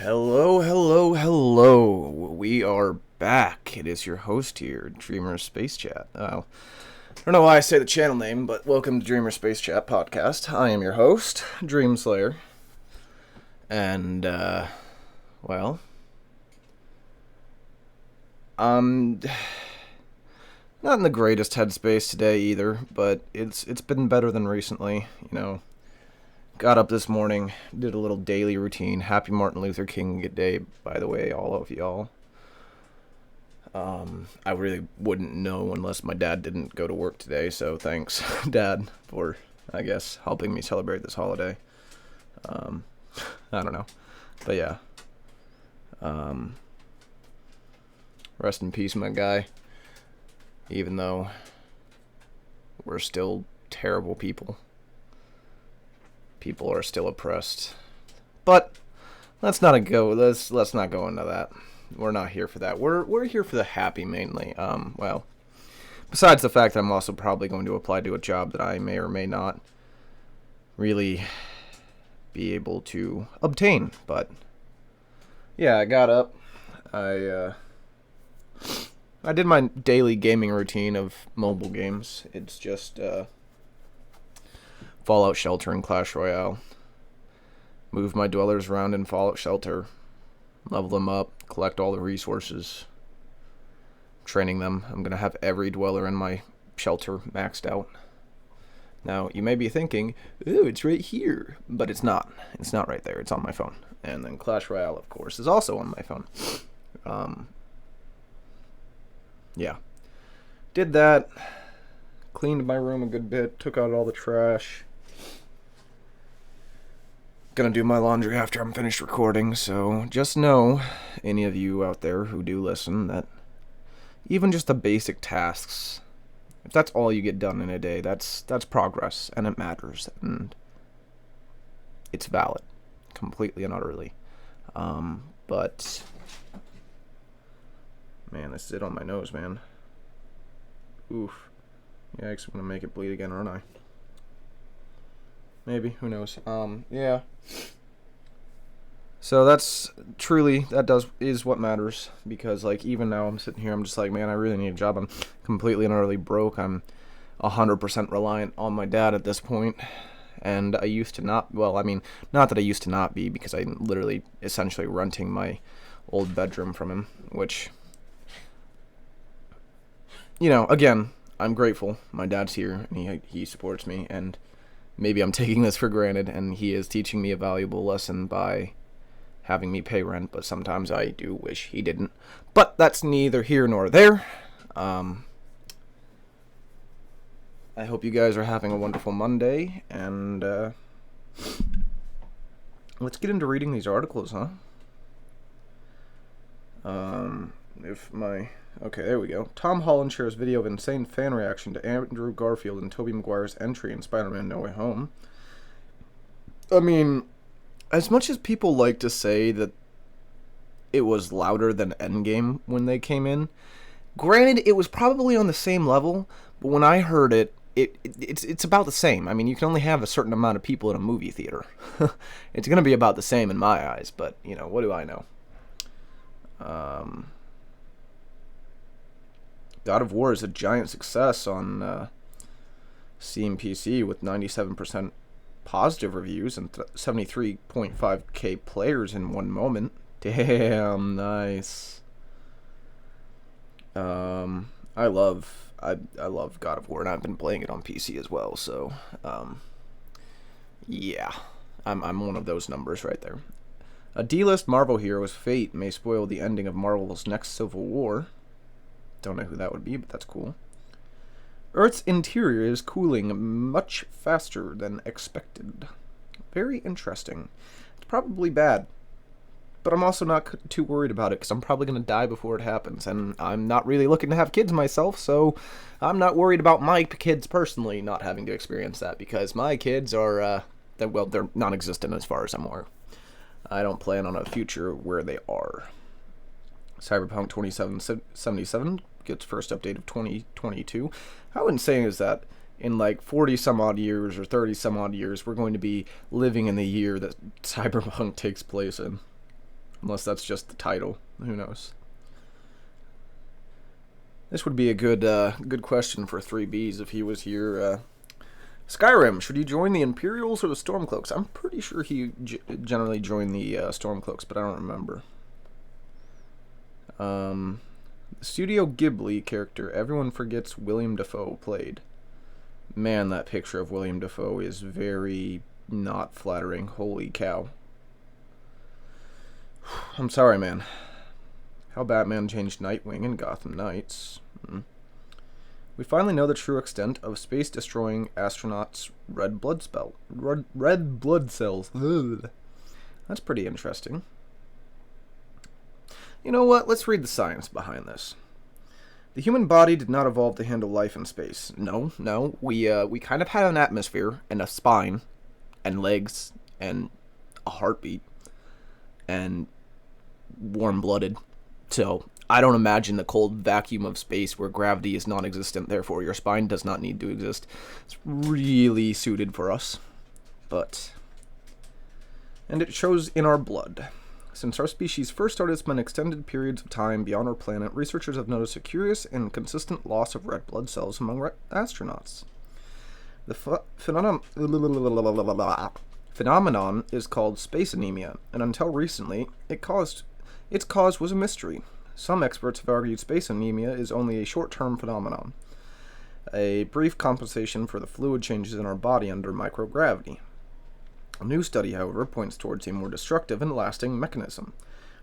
Hello, hello, hello. We are back. It is your host here, Dreamer Space Chat. I don't know why I say the channel name, but welcome to Dreamer Space Chat podcast. I am your host, Dream Slayer. And, well, I'm not in the greatest headspace today either, but it's been better than recently, Got up this morning, did a little daily routine. Happy Martin Luther King Day, by the way, all of y'all. I really wouldn't know unless my dad didn't go to work today, so thanks, Dad, for, I guess, helping me celebrate this holiday. I don't know. But yeah. Rest in peace, my guy. Even though we're still terrible people. People are still oppressed. But let's not go into that. We're not here for that. We're here for the happy mainly. Well, besides the fact that I'm also probably going to apply to a job that I may or may not really be able to obtain. But yeah, I got up. I did my daily gaming routine of mobile games. It's just Fallout Shelter and Clash Royale. Move my dwellers around in Fallout Shelter. Level them up. Collect all the resources. Training them. I'm going to have every dweller in my shelter maxed out. Now, you may be thinking, ooh, it's right here. But it's not. It's not right there. It's on my phone. And then Clash Royale, of course, is also on my phone. Yeah. Did that. Cleaned my room a good bit. Took out all the trash. Gonna do my laundry after I'm finished recording, so just know, any of you out there who do listen, that even just the basic tasks, if that's all you get done in a day, that's progress, and it matters, and it's valid, completely and utterly. But man, this is it on my nose, man. Oof. Yikes, I'm gonna make it bleed again, aren't I? Maybe, who knows. Yeah. So is what matters, because like even now I'm sitting here, I'm just like, man, I really need a job. I'm completely and utterly broke. I'm 100% reliant on my dad at this point. And I used to not, well, I mean, not that I used to not be, because I'm literally essentially renting my old bedroom from him, which, again, I'm grateful. My dad's here, and he supports me, and maybe I'm taking this for granted, and he is teaching me a valuable lesson by having me pay rent, but sometimes I do wish he didn't. But that's neither here nor there. I hope you guys are having a wonderful Monday, and let's get into reading these articles, huh? Okay, there we go. Tom Holland shares video of insane fan reaction to Andrew Garfield and Tobey Maguire's entry in Spider-Man No Way Home. I mean, as much as people like to say that it was louder than Endgame when they came in, granted, it was probably on the same level, but when I heard it, it's about the same. I mean, you can only have a certain amount of people in a movie theater. It's going to be about the same in my eyes, but, what do I know? God of War is a giant success on Steam PC with 97% positive reviews and 73.5k players in one moment. Damn, nice. I love God of War, and I've been playing it on PC as well. So, yeah, I'm one of those numbers right there. A D-list Marvel hero's fate may spoil the ending of Marvel's next Civil War. Don't know who that would be, but that's cool. Earth's interior is cooling much faster than expected. Very interesting. It's probably bad, but I'm also not too worried about it because I'm probably going to die before it happens, and I'm not really looking to have kids myself, so I'm not worried about my kids personally not having to experience that, because my kids are, they're non-existent as far as I'm aware. I don't plan on a future where they are. Cyberpunk 2077 gets first update of 2022. How insane is that? In like 40 some odd years or 30 some odd years, we're going to be living in the year that Cyberpunk takes place in. Unless that's just the title. Who knows? This would be a good question for 3Bs if he was here. Skyrim, should you join the Imperials or the Stormcloaks? I'm pretty sure he generally joined the Stormcloaks, but I don't remember. Studio Ghibli character everyone forgets William Dafoe played. Man, that picture of William Dafoe is very not flattering. Holy cow. I'm sorry, man. How Batman changed Nightwing in Gotham Knights. We finally know the true extent of space-destroying astronauts' red blood cells. Ugh. That's pretty interesting. You know what? Let's read the science behind this. The human body did not evolve to handle life in space. No. We kind of had an atmosphere and a spine and legs and a heartbeat and warm-blooded. So I don't imagine the cold vacuum of space where gravity is non-existent, therefore your spine does not need to exist. It's really suited for us. And it shows in our blood. Since our species first started to spend extended periods of time beyond our planet, researchers have noticed a curious and consistent loss of red blood cells among astronauts. The phenomenon is called space anemia, and until recently, its cause was a mystery. Some experts have argued space anemia is only a short-term phenomenon, a brief compensation for the fluid changes in our body under microgravity. A new study, however, points towards a more destructive and lasting mechanism.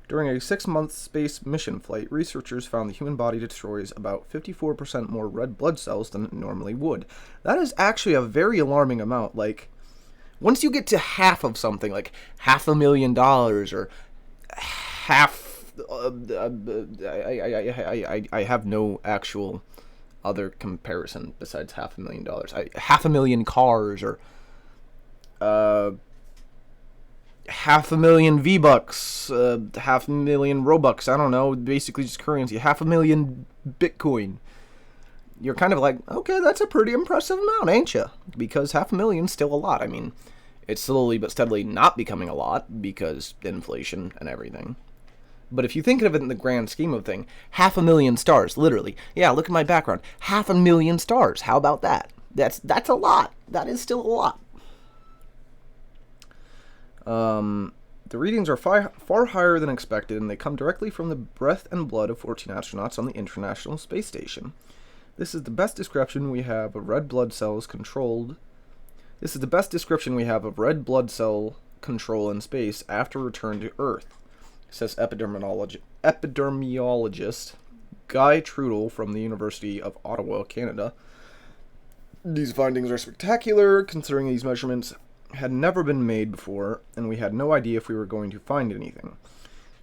During a 6-month space mission flight, researchers found the human body destroys about 54% more red blood cells than it normally would. That is actually a very alarming amount. Like, once you get to half of something, like $500,000 or half... I have no actual other comparison besides $500,000. 500,000 cars or 500,000 V-Bucks, 500,000 Robux, I don't know, basically just currency, 500,000 Bitcoin. You're kind of like, okay, that's a pretty impressive amount, ain't you? Because 500,000's still a lot. I mean, it's slowly but steadily not becoming a lot because inflation and everything. But if you think of it in the grand scheme of things, 500,000 stars, literally. Yeah, look at my background. 500,000 stars. How about that? That's a lot. That is still a lot. The readings are far higher than expected, and they come directly from the breath and blood of 14 astronauts on the International Space Station. This is the best description we have of red blood cells controlled. This is the best description we have of red blood cell control in space after return to Earth, says epidemiologist Guy Trudel from the University of Ottawa, Canada. These findings are spectacular, considering these measurements had never been made before, and we had no idea if we were going to find anything.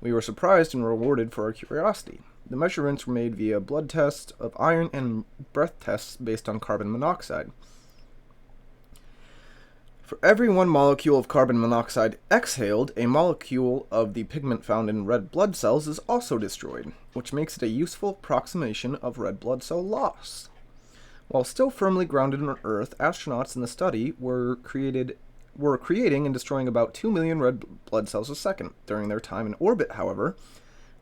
We were surprised and rewarded for our curiosity. The measurements were made via blood tests of iron and breath tests based on carbon monoxide. For every 1 molecule of carbon monoxide exhaled, a molecule of the pigment found in red blood cells is also destroyed, which makes it a useful approximation of red blood cell loss. While still firmly grounded on Earth, astronauts in the study were creating and destroying about 2 million red blood cells a second. During their time in orbit, however,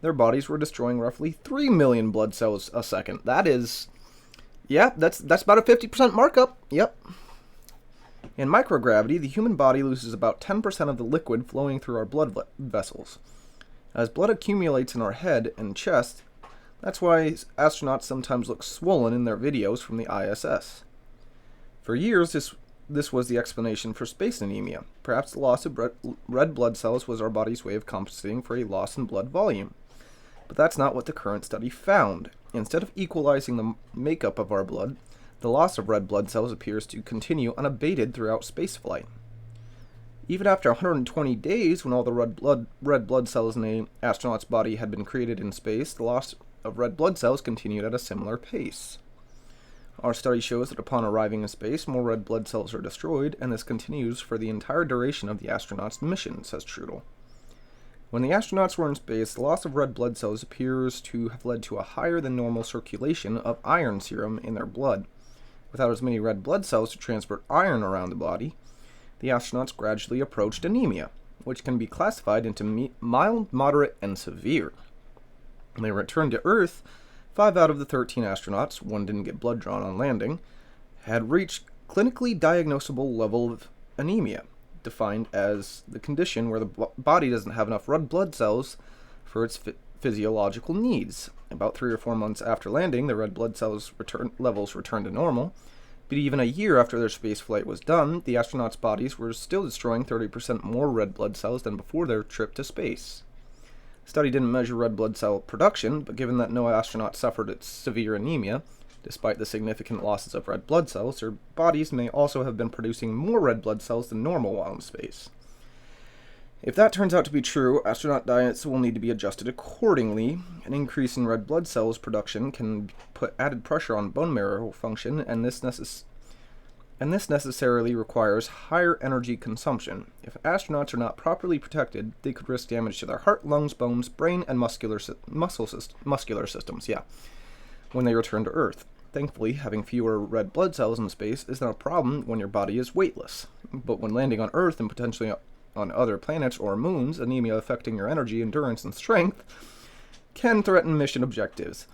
their bodies were destroying roughly 3 million blood cells a second. That is, yeah, that's about a 50% markup. Yep. In microgravity, the human body loses about 10% of the liquid flowing through our blood vessels. As blood accumulates in our head and chest, that's why astronauts sometimes look swollen in their videos from the ISS. For years, this was the explanation for space anemia. Perhaps the loss of red blood cells was our body's way of compensating for a loss in blood volume. But that's not what the current study found. Instead of equalizing the makeup of our blood, the loss of red blood cells appears to continue unabated throughout spaceflight. Even after 120 days, when all the red blood cells in an astronaut's body had been created in space, the loss of red blood cells continued at a similar pace. Our study shows that upon arriving in space, more red blood cells are destroyed, and this continues for the entire duration of the astronauts' mission, says Trudel. When the astronauts were in space, the loss of red blood cells appears to have led to a higher than normal circulation of iron serum in their blood. Without as many red blood cells to transport iron around the body, the astronauts gradually approached anemia. which can be classified into mild, moderate, and severe. When they returned to Earth, 5 out of the 13 astronauts, one didn't get blood drawn on landing, had reached clinically diagnosable level of anemia, defined as the condition where the body doesn't have enough red blood cells for its physiological needs. About 3 or 4 months after landing, the red blood cells levels returned to normal, but even a year after their space flight was done, the astronauts' bodies were still destroying 30% more red blood cells than before their trip to space. The study didn't measure red blood cell production, but given that no astronaut suffered severe anemia, despite the significant losses of red blood cells, their bodies may also have been producing more red blood cells than normal while in space. If that turns out to be true, astronaut diets will need to be adjusted accordingly. An increase in red blood cells production can put added pressure on bone marrow function, and this necessarily requires higher energy consumption. If astronauts are not properly protected, they could risk damage to their heart, lungs, bones, brain, and muscular systems, when they return to Earth. Thankfully, having fewer red blood cells in space is not a problem when your body is weightless. But when landing on Earth and potentially on other planets or moons, anemia affecting your energy, endurance, and strength can threaten mission objectives.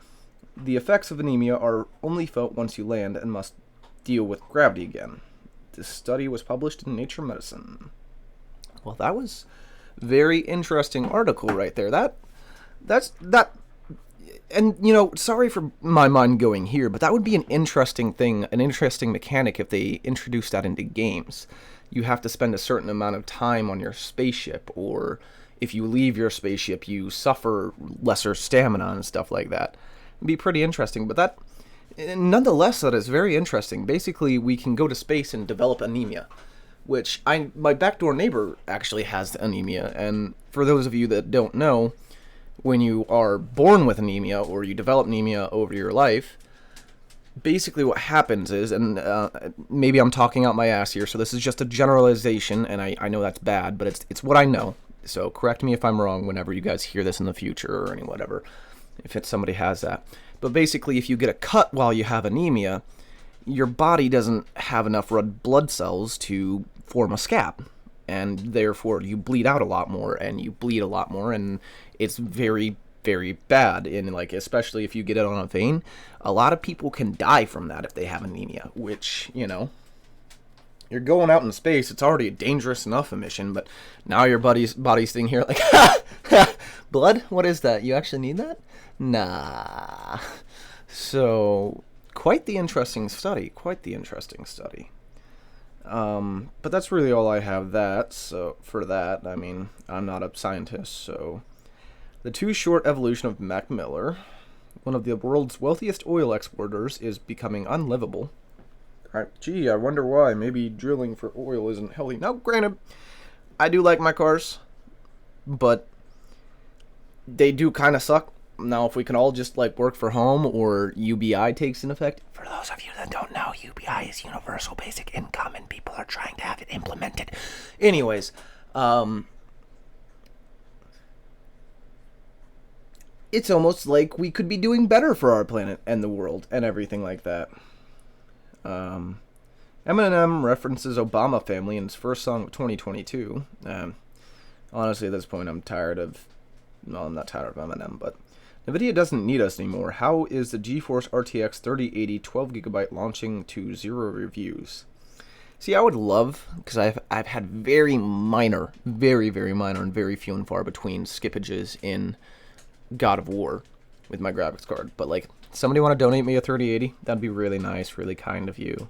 The effects of anemia are only felt once you land and must deal with gravity again. This study was published in Nature Medicine. Well, that was a very interesting article right there. And, sorry for my mind going here, but that would be an interesting thing, an interesting mechanic if they introduced that into games. You have to spend a certain amount of time on your spaceship, or if you leave your spaceship, you suffer lesser stamina and stuff like that. It'd be pretty interesting, but nonetheless, that is very interesting. Basically, we can go to space and develop anemia, which my backdoor neighbor actually has anemia, and for those of you that don't know, when you are born with anemia or you develop anemia over your life, basically what happens is, and maybe I'm talking out my ass here, so this is just a generalization, and I know that's bad, but it's what I know, so correct me if I'm wrong whenever you guys hear this in the future or any whatever, if somebody has that. But basically, if you get a cut while you have anemia, your body doesn't have enough red blood cells to form a scab, and therefore you bleed out a lot more, and you bleed a lot more, and it's very, very bad. And especially if you get it on a vein, a lot of people can die from that if they have anemia, which, you're going out in space, it's already a dangerous enough mission, but now your body's thing here blood? What is that? You actually need that? Nah. So, quite the interesting study. But that's really all I have for that. I mean, I'm not a scientist, so... The Too Short Evolution of Mac Miller, one of the world's wealthiest oil exporters, is becoming unlivable. Gee, I wonder why. Maybe drilling for oil isn't healthy. Now, granted, I do like my cars, but they do kind of suck. Now, if we can all just work for home, or UBI takes in effect. For those of you that don't know, UBI is Universal Basic Income, and people are trying to have it implemented. Anyways, it's almost like we could be doing better for our planet and the world and everything like that. Eminem references Obama family in his first song of 2022. Honestly, at this point, I'm not tired of Eminem, but NVIDIA doesn't need us anymore. How is the GeForce RTX 3080 12GB launching to 0 reviews? See, I would love, because I've had very minor, very, very minor, and very few and far between skippages in God of War with my graphics card, but somebody want to donate me a 3080? That'd be really nice, really kind of you.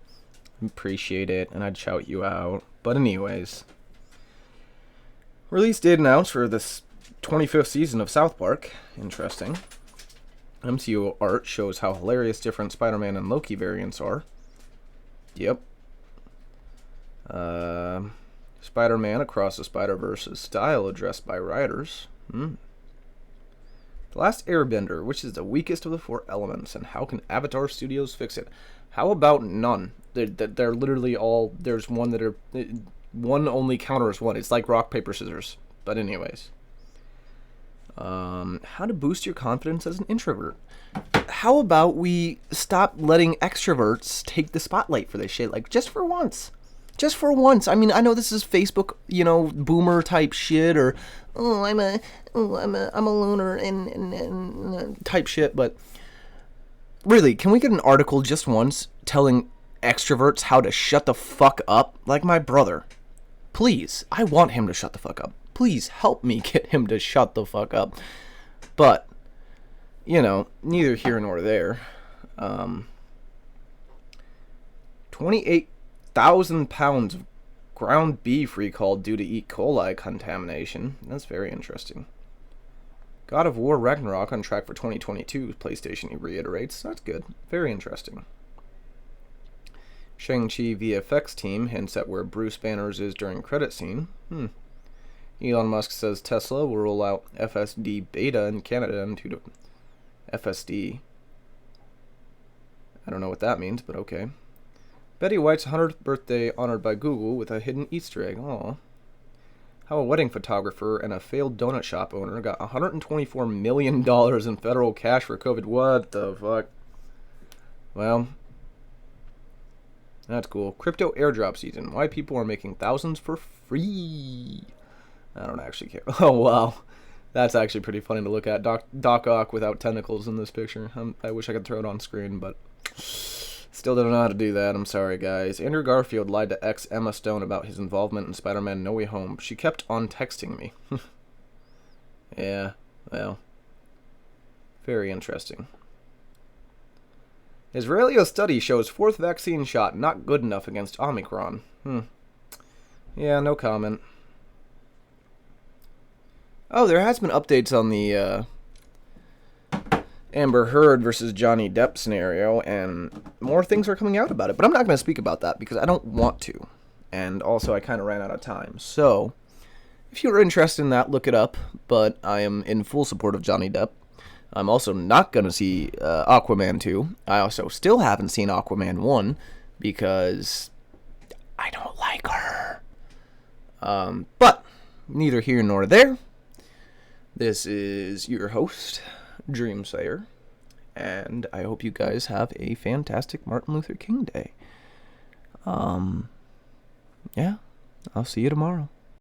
Appreciate it, and I'd shout you out. But anyways, release date announced for this 25th season of South Park. Interesting. MCU art shows how hilarious different Spider-Man and Loki variants are. Yep. Spider-Man Across the Spider-Verse's style addressed by writers. The Last Airbender, which is the weakest of the 4 elements, and how can Avatar Studios fix it? How about none? They're literally all... There's one that are... One only counters one. It's like rock, paper, scissors. But anyways. How to boost your confidence as an introvert. How about we stop letting extroverts take the spotlight for this shit? Just for once. Just for once. I mean, I know this is Facebook, boomer type shit, or I'm a loner and type shit, but really, can we get an article just once telling extroverts how to shut the fuck up? Like my brother. Please, I want him to shut the fuck up. Please help me get him to shut the fuck up. But, neither here nor there. 28,000 pounds of ground beef recalled due to E. coli contamination. That's very interesting. God of War Ragnarok on track for 2022, PlayStation reiterates. That's good. Very interesting. Shang-Chi VFX team hints at where Bruce Banner's is during credit scene. Elon Musk says Tesla will roll out FSD beta in Canada into FSD. I don't know what that means, but okay. Betty White's 100th birthday honored by Google with a hidden Easter egg. Aww. How a wedding photographer and a failed donut shop owner got $124 million in federal cash for COVID. What the fuck? Well, that's cool. Crypto airdrop season. Why people are making thousands for free. I don't actually care. Oh, wow. That's actually pretty funny to look at. Doc Ock without tentacles in this picture. I wish I could throw it on screen, but still don't know how to do that. I'm sorry, guys. Andrew Garfield lied to ex Emma Stone about his involvement in Spider-Man No Way Home. She kept on texting me. Yeah, well, very interesting. Israeli study shows fourth vaccine shot not good enough against Omicron. Yeah, no comment. Oh, there has been updates on the Amber Heard versus Johnny Depp scenario, and more things are coming out about it. But I'm not going to speak about that because I don't want to. And also, I kind of ran out of time. So, if you're interested in that, look it up. But I am in full support of Johnny Depp. I'm also not going to see Aquaman 2. I also still haven't seen Aquaman 1 because I don't like her. But neither here nor there. This is your host, Dreamsayer, and I hope you guys have a fantastic Martin Luther King Day. Yeah, I'll see you tomorrow.